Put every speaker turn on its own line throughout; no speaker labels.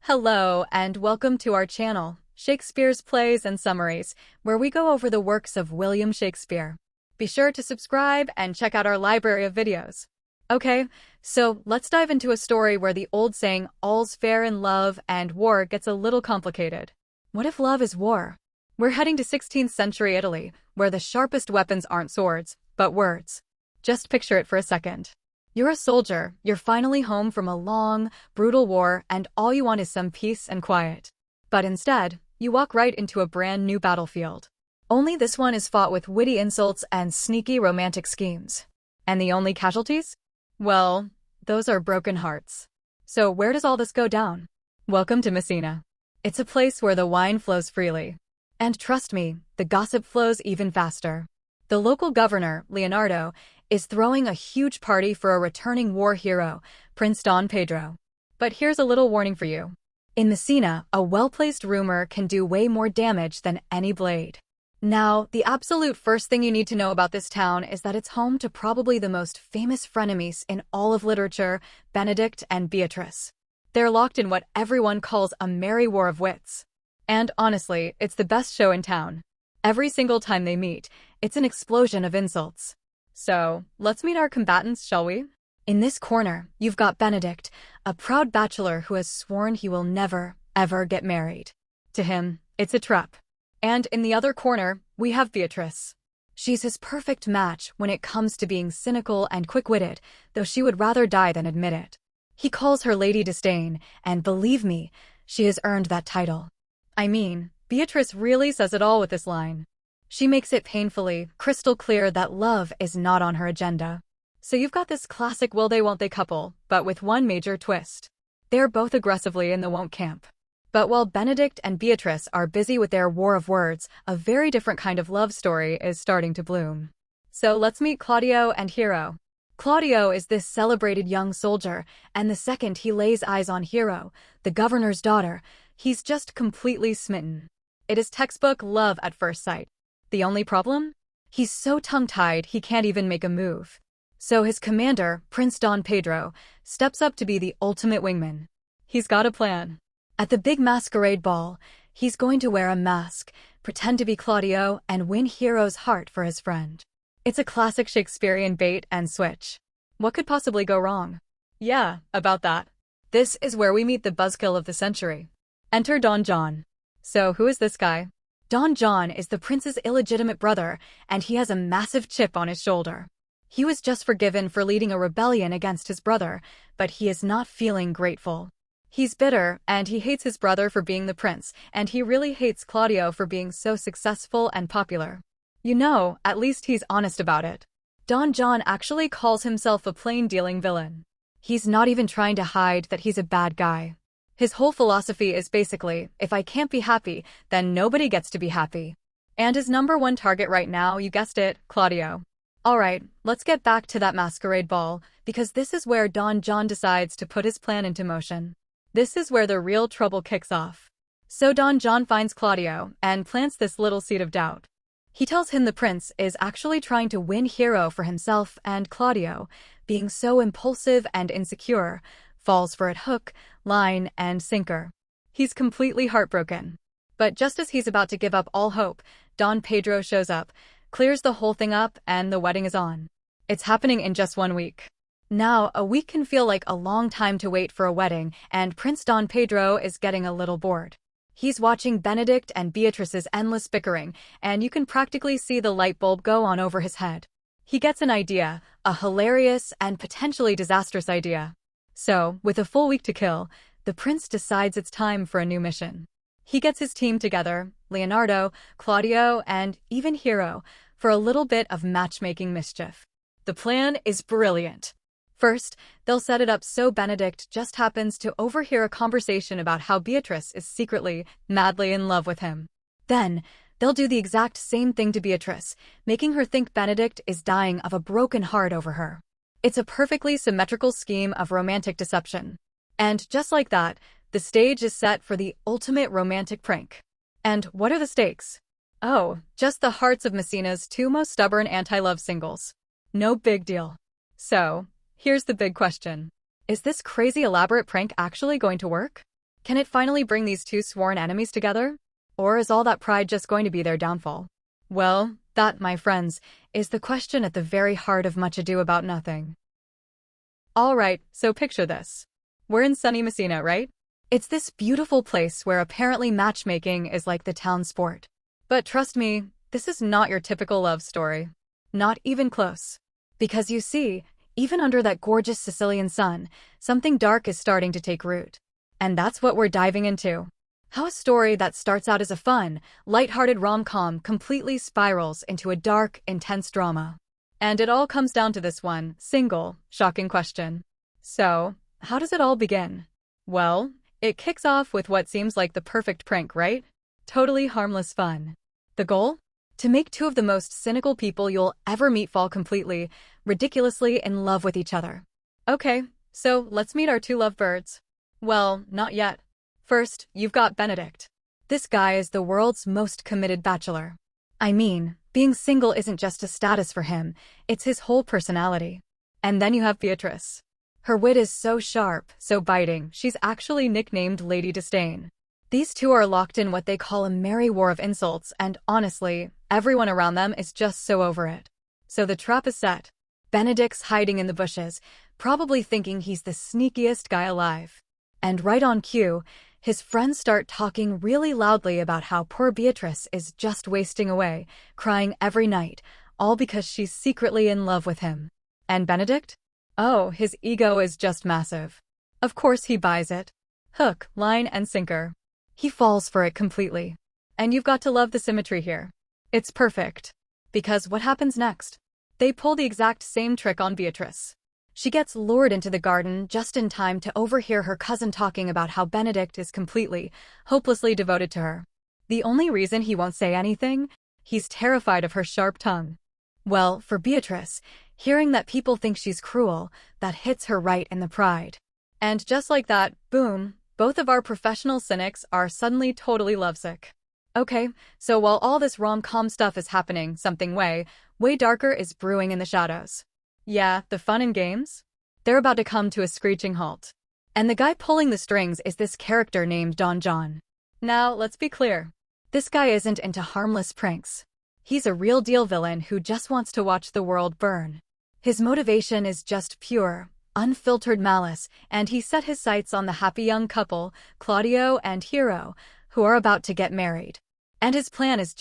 Hello, and welcome to our channel, Shakespeare's Plays and Summaries, where we go over the works of William Shakespeare. Be sure to subscribe and check out our library of videos. Okay, so let's dive into a story where the old saying, all's fair in love and war, gets a little complicated. What if love is war? We're heading to 16th century Italy, where the sharpest weapons aren't swords, but words. Just picture it for a second. You're a soldier, you're finally home from a long, brutal war, and all you want is some peace and quiet. But instead, you walk right into a brand new battlefield. Only this one is fought with witty insults and sneaky romantic schemes. And the only casualties? Well, those are broken hearts. So where does all this go down? Welcome to Messina. It's a place where the wine flows freely. And trust me, the gossip flows even faster. The local governor, Leonardo, is throwing a huge party for a returning war hero, Prince Don Pedro. But here's a little warning for you. In Messina, a well-placed rumor can do way more damage than any blade. Now, the absolute first thing you need to know about this town is that it's home to probably the most famous frenemies in all of literature, Benedick and Beatrice. They're locked in what everyone calls a merry war of wits. And honestly, it's the best show in town. Every single time they meet, it's an explosion of insults. So, let's meet our combatants, shall we? In this corner, you've got Benedick, a proud bachelor who has sworn he will never, ever get married. To him, it's a trap. And in the other corner, we have Beatrice. She's his perfect match when it comes to being cynical and quick-witted, though she would rather die than admit it. He calls her Lady Disdain, and believe me, she has earned that title. I mean, Beatrice really says it all with this line. She makes it painfully, crystal clear that love is not on her agenda. So you've got this classic will they won't they couple, but with one major twist. They're both aggressively in the won't camp. But while Benedick and Beatrice are busy with their war of words, a very different kind of love story is starting to bloom. So let's meet Claudio and Hero. Claudio is this celebrated young soldier, and the second he lays eyes on Hero, the governor's daughter, he's just completely smitten. It is textbook love at first sight. The only problem? He's so tongue-tied he can't even make a move. So his commander, Prince Don Pedro, steps up to be the ultimate wingman. He's got a plan. At the big masquerade ball, he's going to wear a mask, pretend to be Claudio, and win Hero's heart for his friend. It's a classic Shakespearean bait and switch. What could possibly go wrong? Yeah, about that. This is where we meet the buzzkill of the century. Enter Don John. So who is this guy? Don John is the prince's illegitimate brother, and he has a massive chip on his shoulder. He was just forgiven for leading a rebellion against his brother, but he is not feeling grateful. He's bitter, and he hates his brother for being the prince, and he really hates Claudio for being so successful and popular. You know, at least he's honest about it. Don John actually calls himself a plain-dealing villain. He's not even trying to hide that he's a bad guy. His whole philosophy is basically, if I can't be happy, then nobody gets to be happy. And his number one target right now, you guessed it, Claudio. Alright, let's get back to that masquerade ball, because this is where Don John decides to put his plan into motion. This is where the real trouble kicks off. So Don John finds Claudio, and plants this little seed of doubt. He tells him the prince is actually trying to win Hero for himself, and Claudio, being so impulsive and insecure, falls for it hook, line, and sinker. He's completely heartbroken. But just as he's about to give up all hope, Don Pedro shows up, clears the whole thing up, and the wedding is on. It's happening in just 1 week. Now, a week can feel like a long time to wait for a wedding, and Prince Don Pedro is getting a little bored. He's watching Benedick and Beatrice's endless bickering, and you can practically see the light bulb go on over his head. He gets an idea, a hilarious and potentially disastrous idea. So, with a full week to kill, the prince decides it's time for a new mission. He gets his team together, Leonardo, Claudio, and even Hero, for a little bit of matchmaking mischief. The plan is brilliant. First, they'll set it up so Benedick just happens to overhear a conversation about how Beatrice is secretly, madly in love with him. Then, they'll do the exact same thing to Beatrice, making her think Benedick is dying of a broken heart over her. It's a perfectly symmetrical scheme of romantic deception. And just like that, the stage is set for the ultimate romantic prank. And what are the stakes? Oh, just the hearts of Messina's two most stubborn anti-love singles. No big deal. So, here's the big question. Is this crazy elaborate prank actually going to work? Can it finally bring these two sworn enemies together? Or is all that pride just going to be their downfall? Well, that, my friends, is the question at the very heart of Much Ado About Nothing. Alright, so picture this. We're in sunny Messina, right? It's this beautiful place where apparently matchmaking is like the town sport. But trust me, this is not your typical love story. Not even close. Because you see, even under that gorgeous Sicilian sun, something dark is starting to take root. And that's what we're diving into. How a story that starts out as a fun, lighthearted rom-com completely spirals into a dark, intense drama. And it all comes down to this one single, shocking question. So, how does it all begin? Well, it kicks off with what seems like the perfect prank, right? Totally harmless fun. The goal? To make two of the most cynical people you'll ever meet fall completely, ridiculously in love with each other. Okay, so let's meet our two lovebirds. Well, not yet. First, you've got Benedick. This guy is the world's most committed bachelor. I mean, being single isn't just a status for him, it's his whole personality. And then you have Beatrice. Her wit is so sharp, so biting, she's actually nicknamed Lady Disdain. These two are locked in what they call a merry war of insults, and honestly, everyone around them is just so over it. So the trap is set. Benedick's hiding in the bushes, probably thinking he's the sneakiest guy alive. And right on cue, his friends start talking really loudly about how poor Beatrice is just wasting away, crying every night, all because she's secretly in love with him. And Benedick? Oh, his ego is just massive. Of course he buys it. Hook, line, and sinker. He falls for it completely. And you've got to love the symmetry here. It's perfect. Because what happens next? They pull the exact same trick on Beatrice. She gets lured into the garden just in time to overhear her cousin talking about how Benedick is completely, hopelessly devoted to her. The only reason he won't say anything? He's terrified of her sharp tongue. Well, for Beatrice, hearing that people think she's cruel, that hits her right in the pride. And just like that, boom, both of our professional cynics are suddenly totally lovesick. Okay, so while all this rom-com stuff is happening something way darker is brewing in the shadows. Yeah, the fun and games? They're about to come to a screeching halt. And the guy pulling the strings is this character named Don John. Now, let's be clear. This guy isn't into harmless pranks. He's a real-deal villain who just wants to watch the world burn. His motivation is just pure, unfiltered malice, and he set his sights on the happy young couple, Claudio and Hero, who are about to get married. And his plan is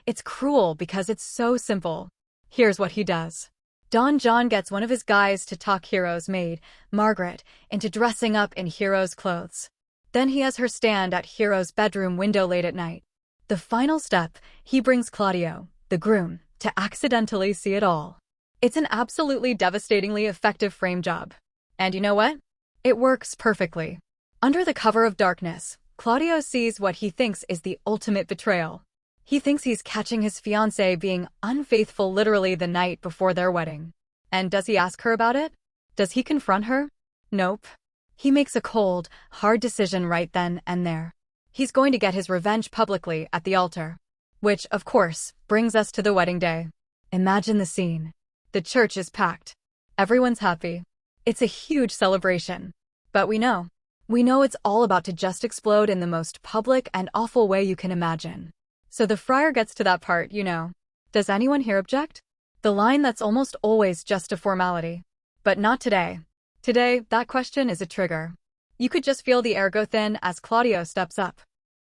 it's cruel because it's so simple. Here's what he does. Don John gets one of his guys to talk Hero's maid, Margaret, into dressing up in Hero's clothes. Then he has her stand at Hero's bedroom window late at night. The final step, he brings Claudio, the groom, to accidentally see it all. It's an absolutely devastatingly effective frame job. And you know what? It works perfectly. Under the cover of darkness, Claudio sees what he thinks is the ultimate betrayal. He thinks he's catching his fiancée being unfaithful literally the night before their wedding. And does he ask her about it? Does he confront her? Nope. He makes a cold, hard decision right then and there. He's going to get his revenge publicly at the altar. Which, of course, brings us to the wedding day. Imagine the scene. The church is packed. Everyone's happy. It's a huge celebration. But we know it's all about to just explode in the most public and awful way you can imagine. So the friar gets to that part, Does anyone here object? The line that's almost always just a formality. But not today. Today, that question is a trigger. You could just feel the air go thin as Claudio steps up.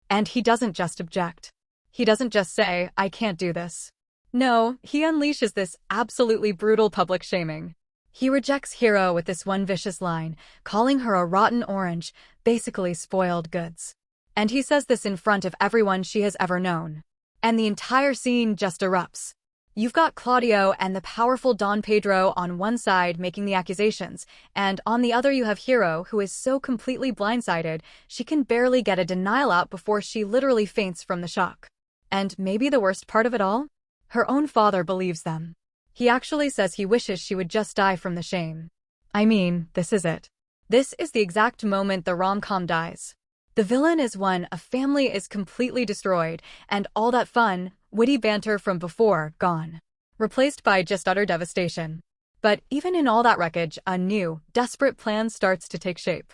And he doesn't just object. He doesn't just say, I can't do this. No, he unleashes this absolutely brutal public shaming. He rejects Hero with this one vicious line, calling her a rotten orange, basically spoiled goods. And he says this in front of everyone she has ever known. And the entire scene just erupts. You've got Claudio and the powerful Don Pedro on one side making the accusations, and on the other you have Hero, who is so completely blindsided, she can barely get a denial out before she literally faints from the shock. And maybe the worst part of it all? Her own father believes them. He actually says he wishes she would just die from the shame. I mean, this is it. This is the exact moment the rom-com dies. The villain is won, a family is completely destroyed, and all that fun, witty banter from before, gone. Replaced by just utter devastation. But even in all that wreckage, a new, desperate plan starts to take shape.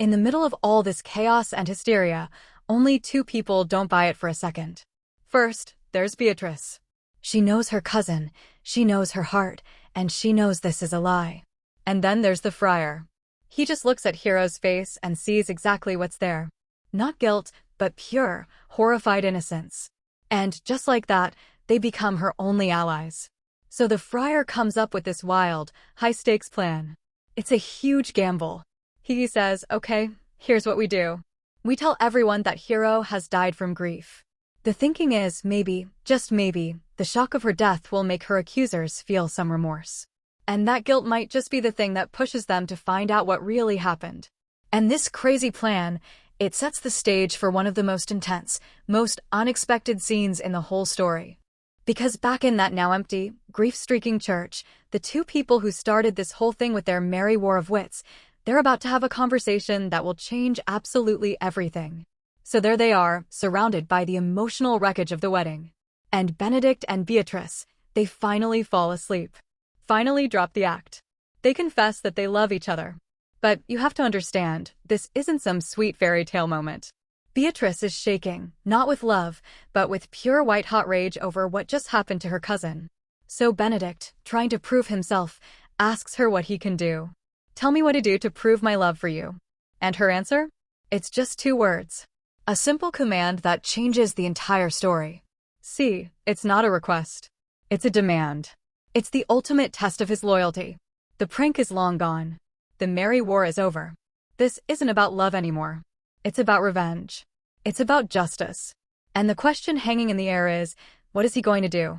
In the middle of all this chaos and hysteria, only two people don't buy it for a second. First, there's Beatrice. She knows her cousin, she knows her heart, and she knows this is a lie. And then there's the friar. He just looks at Hero's face and sees exactly what's there. Not guilt, but pure, horrified innocence. And just like that, they become her only allies. So the friar comes up with this wild, high-stakes plan. It's a huge gamble. He says, okay, here's what we do. We tell everyone that Hero has died from grief. The thinking is, maybe, just maybe, the shock of her death will make her accusers feel some remorse. And that guilt might just be the thing that pushes them to find out what really happened. And this crazy plan, it sets the stage for one of the most intense, most unexpected scenes in the whole story. Because back in that now empty, grief-streaking church, the two people who started this whole thing with their merry war of wits, they're about to have a conversation that will change absolutely everything. So there they are, surrounded by the emotional wreckage of the wedding. And Benedick and Beatrice, they finally fall asleep. Finally drop the act. They confess that they love each other. But you have to understand, this isn't some sweet fairy tale moment. Beatrice is shaking, not with love, but with pure white-hot rage over what just happened to her cousin. So Benedick, trying to prove himself, asks her what he can do. Tell me what to do to prove my love for you. And her answer? It's just 2 words. A simple command that changes the entire story. See, it's not a request. It's a demand. It's the ultimate test of his loyalty. The prank is long gone. The merry war is over. This isn't about love anymore. It's about revenge. It's about justice. And the question hanging in the air is, what is he going to do?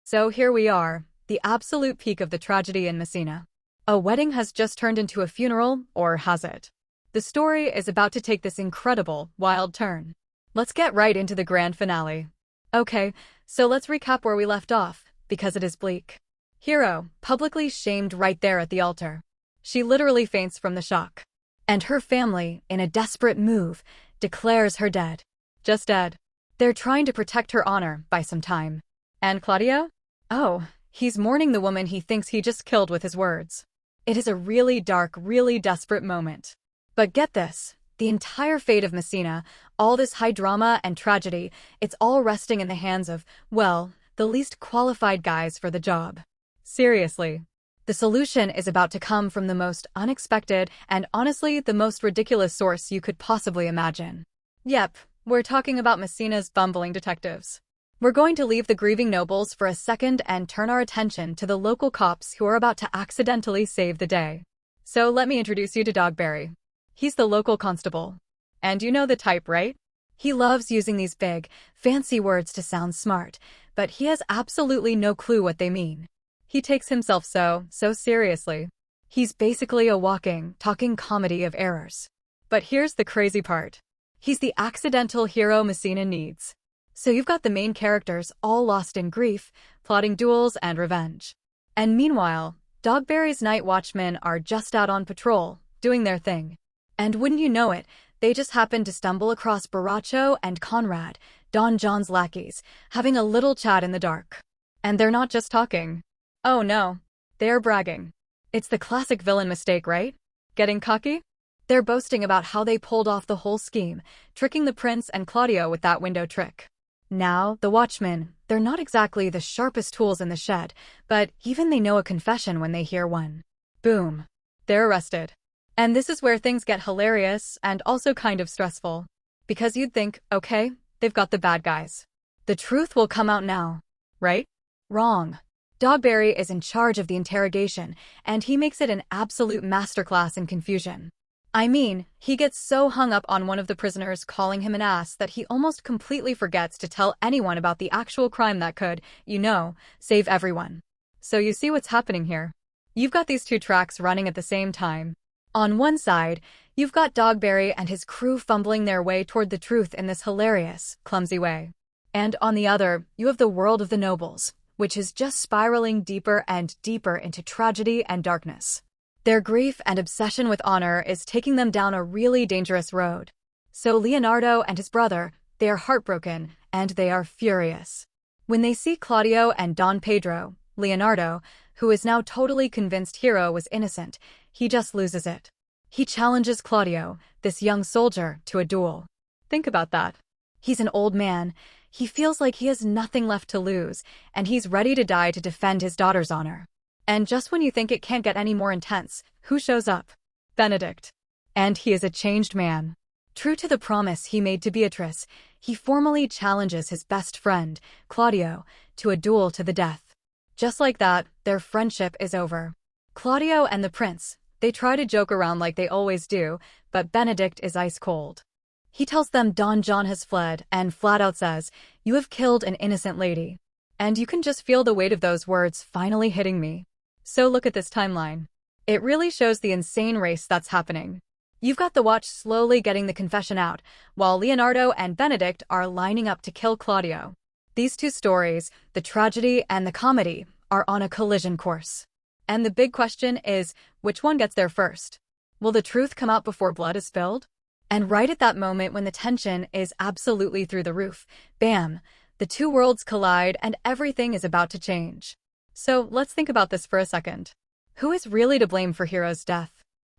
So here we are, the absolute peak of the tragedy in Messina. A wedding has just turned into a funeral, or has it? The story is about to take this incredible, wild turn. Let's get right into the grand finale. Okay, so let's recap where we left off, because it is bleak. Hero, publicly shamed right there at the altar. She literally faints from the shock. And her family, in a desperate move, declares her dead. Just dead. They're trying to protect her honor by some time. And Claudio? Oh, he's mourning the woman he thinks he just killed with his words. It is a really dark, really desperate moment. But get this, the entire fate of Messina, all this high drama and tragedy, it's all resting in the hands of, well, the least qualified guys for the job. Seriously. The solution is about to come from the most unexpected and honestly the most ridiculous source you could possibly imagine. Yep, we're talking about Messina's bumbling detectives. We're going to leave the grieving nobles for a second and turn our attention to the local cops who are about to accidentally save the day. So let me introduce you to Dogberry. He's the local constable. And you know the type, right? He loves using these big, fancy words to sound smart, but he has absolutely no clue what they mean. He takes himself so seriously. He's basically a walking, talking comedy of errors. But here's the crazy part. He's the accidental hero Messina needs. So you've got the main characters all lost in grief, plotting duels and revenge. And meanwhile, Dogberry's night watchmen are just out on patrol, doing their thing. And wouldn't you know it, they just happen to stumble across Baraccio and Conrad, Don John's lackeys, having a little chat in the dark. And they're not just talking. Oh no, they're bragging. It's the classic villain mistake, right? Getting cocky? They're boasting about how they pulled off the whole scheme, tricking the prince and Claudio with that window trick. Now, the watchmen, they're not exactly the sharpest tools in the shed, but even they know a confession when they hear one. Boom. They're arrested. And this is where things get hilarious and also kind of stressful. Because you'd think, okay, they've got the bad guys. The truth will come out now, right? Wrong. Dogberry is in charge of the interrogation, and he makes it an absolute masterclass in confusion. I mean, he gets so hung up on one of the prisoners calling him an ass that he almost completely forgets to tell anyone about the actual crime that could, save everyone. So you see what's happening here. You've got these two tracks running at the same time. On one side, you've got Dogberry and his crew fumbling their way toward the truth in this hilarious, clumsy way. And on the other, you have the world of the nobles, which is just spiraling deeper and deeper into tragedy and darkness. Their grief and obsession with honor is taking them down a really dangerous road. So Leonardo and his brother, they are heartbroken, and they are furious. When they see Claudio and Don Pedro, Leonardo, who is now totally convinced Hero was innocent, he just loses it. He challenges Claudio, this young soldier, to a duel. Think about that. He's an old man, he feels like he has nothing left to lose, and he's ready to die to defend his daughter's honor. And just when you think it can't get any more intense, who shows up? Benedick. And he is a changed man. True to the promise he made to Beatrice, he formally challenges his best friend, Claudio, to a duel to the death. Just like that, their friendship is over. Claudio and the prince, they try to joke around like they always do, but Benedick is ice cold. He tells them Don John has fled and flat out says, "You have killed an innocent lady." And you can just feel the weight of those words finally hitting me. So look at this timeline. It really shows the insane race that's happening. You've got the watch slowly getting the confession out, while Leonardo and Benedick are lining up to kill Claudio. These two stories, the tragedy and the comedy, are on a collision course. And the big question is, which one gets there first? Will the truth come out before blood is spilled? And right at that moment when the tension is absolutely through the roof, bam, the two worlds collide and everything is about to change. So let's think about this for a second. Who is really to blame for Hero's death?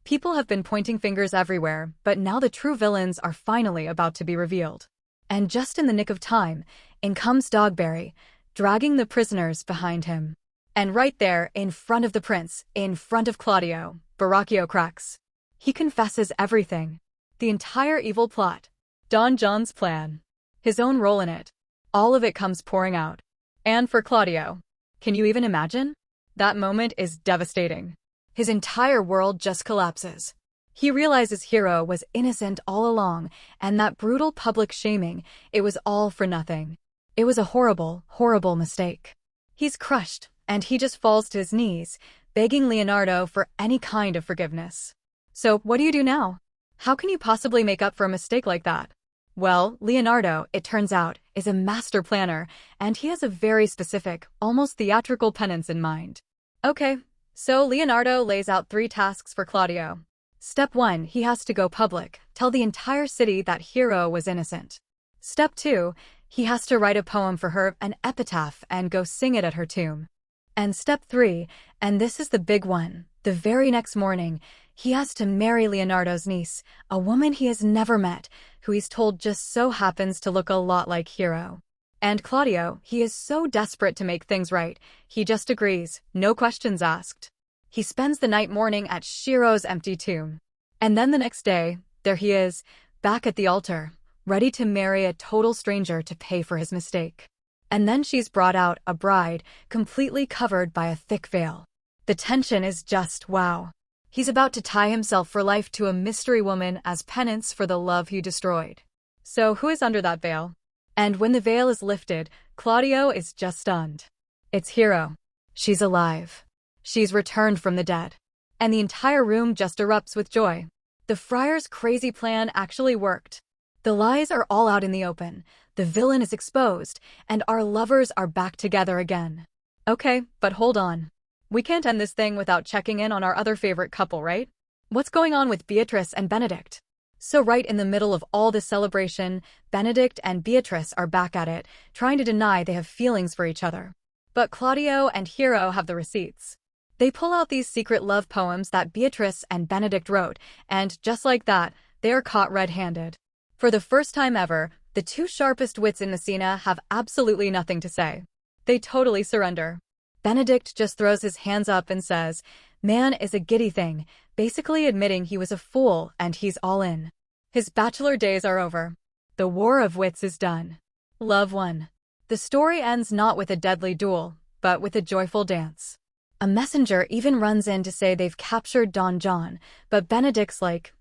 People have been pointing fingers everywhere, but now the true villains are finally about to be revealed. And just in the nick of time, in comes Dogberry, dragging the prisoners behind him. And right there, in front of the prince, in front of Claudio, Baracchio cracks. He confesses everything. The entire evil plot. Don John's plan. His own role in it. All of it comes pouring out. And for Claudio, can you even imagine? That moment is devastating. His entire world just collapses. He realizes Hero was innocent all along, and that brutal public shaming, it was all for nothing. It was a horrible, horrible mistake. He's crushed, and he just falls to his knees, begging Leonardo for any kind of forgiveness. So, what do you do now? How can you possibly make up for a mistake like that? Well, Leonardo, it turns out, is a master planner, and he has a very specific, almost theatrical penance in mind. Okay, so Leonardo lays out 3 tasks for Claudio. Step 1, he has to go public, tell the entire city that Hero was innocent. Step 2, he has to write a poem for her, an epitaph, and go sing it at her tomb. And step 3, and this is the big one, the very next morning, he has to marry Leonardo's niece, a woman he has never met, who he's told just so happens to look a lot like Hero. And Claudio, he is so desperate to make things right, he just agrees, no questions asked. He spends the night mourning at Hero's empty tomb. And then the next day, there he is, back at the altar, ready to marry a total stranger to pay for his mistake. And then she's brought out, a bride, completely covered by a thick veil. The tension is just wow. He's about to tie himself for life to a mystery woman as penance for the love he destroyed. So who is under that veil? And when the veil is lifted, Claudio is just stunned. It's Hero. She's alive. She's returned from the dead. And the entire room just erupts with joy. The friar's crazy plan actually worked. The lies are all out in the open, the villain is exposed, and our lovers are back together again. Okay, but hold on. We can't end this thing without checking in on our other favorite couple, right? What's going on with Beatrice and Benedick? So right in the middle of all this celebration, Benedick and Beatrice are back at it, trying to deny they have feelings for each other. But Claudio and Hero have the receipts. They pull out these secret love poems that Beatrice and Benedick wrote, and just like that, they are caught red-handed. For the first time ever, the 2 sharpest wits in Messina have absolutely nothing to say. They totally surrender. Benedick just throws his hands up and says, "Man is a giddy thing," basically admitting he was a fool and he's all in. His bachelor days are over. The war of wits is done. Love won. The story ends not with a deadly duel, but with a joyful dance. A messenger even runs in to say they've captured Don John, but Benedick's like,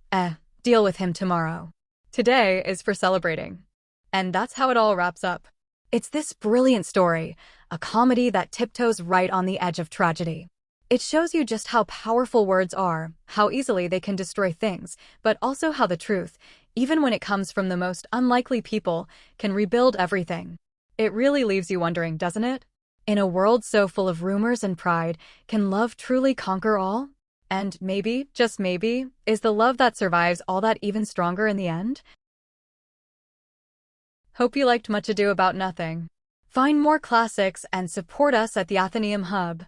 deal with him tomorrow. Today is for celebrating. And that's how it all wraps up. It's this brilliant story, a comedy that tiptoes right on the edge of tragedy. It shows you just how powerful words are, how easily they can destroy things, but also how the truth, even when it comes from the most unlikely people, can rebuild everything. It really leaves you wondering, doesn't it? In a world so full of rumors and pride, can love truly conquer all? And maybe, just maybe, is the love that survives all that even stronger in the end? Hope you liked Much Ado About Nothing. Find more classics and support us at the Athenaeum Hub.